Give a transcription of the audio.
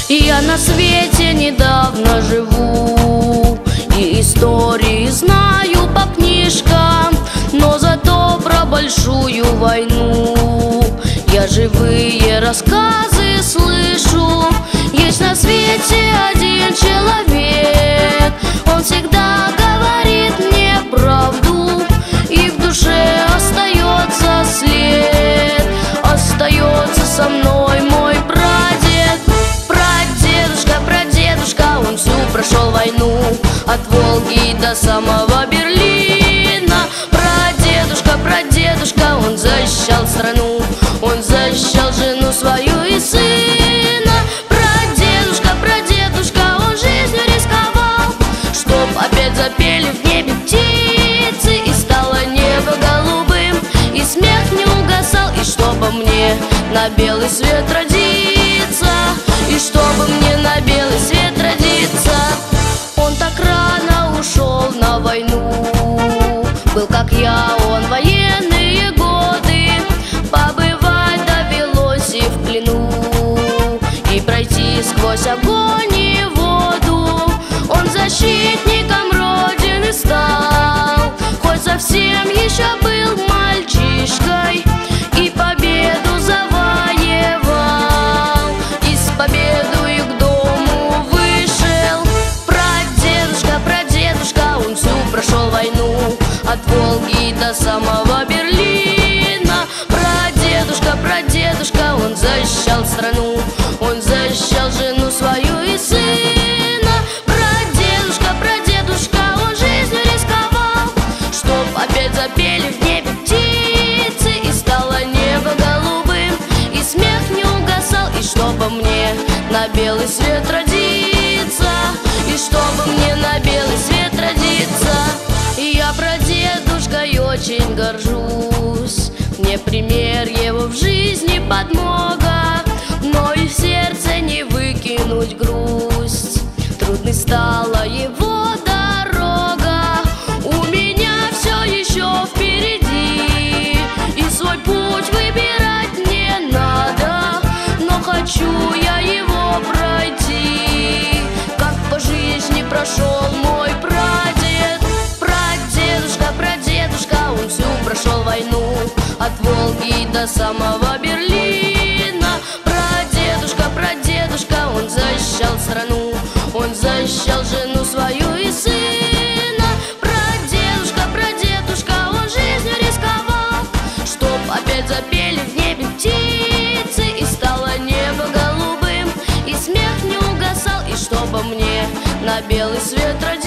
Я на свете недавно живу, и истории знаю по книжкам, но зато про большую войну я живые рассказы слышу. Есть на свете один человек, он всегда говорит мне правду, и в душе остается след. Остается со мной мой прадед, прадедушка, он всю прошел войну от Волги до самого Берлина. Прадедушка, он защищал страну, он защищал жену свою и сына. Прадедушка, он жизнью рисковал, чтоб опять запели в небе птицы, и стало небо голубым, и смех не угасал, и чтобы мне на белый свет родиться, и чтобы мне на белый свет родиться. Он так рано ушел на войну, был как я, он военные годы, побывать довелось и в плену, и пройти сквозь огонь и воду. Он защитником Родины стал, хоть совсем еще был мальчишкой, и победу завоевал, и с победой к дому вышел. Прадедушка, он всю прошел войну от Волги до самого Берлина. Прадедушка, он защищал страну, он защищал жену свою и сына. Прадедушка, он жизнью рисковал, чтоб опять запели в небе птицы, и стало небо голубым, и смех не угасал, и чтобы мне на белый свет родиться, и чтобы мне на белый свет родиться. И я прадедушкой очень горжусь, мне пример его в жизни подмога, но и в сердце не выкинуть грусть. Трудной стала его дорога, у меня все еще впереди, и свой путь выбирать не надо, но хочу я его пройти, как по жизни прошел мой прадед. Прадедушка, он всю прошел войну от Волги до самого Берлина. Прадедушка, он защищал страну, он защищал жену свою и сына. Прадедушка, он жизнью рисковал, чтоб опять запели в небе птицы, и стало небо голубым, и смех не угасал, и чтобы мне на белый свет родиться.